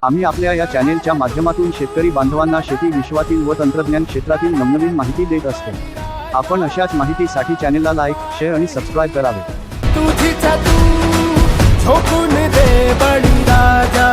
आम्ही आपल्या या चॅनेलच्या माध्यमातून शेतकरी बांधवांना शेती विश्वातील व तंत्रज्ञान क्षेत्रातील नवनवीन माहिती देत असतो। आपण अशाच माहितीसाठी चॅनेलला लाईक, शेअर आणि सबस्क्राईब करावे। तुझीच तू झोकून दे बळीराजा।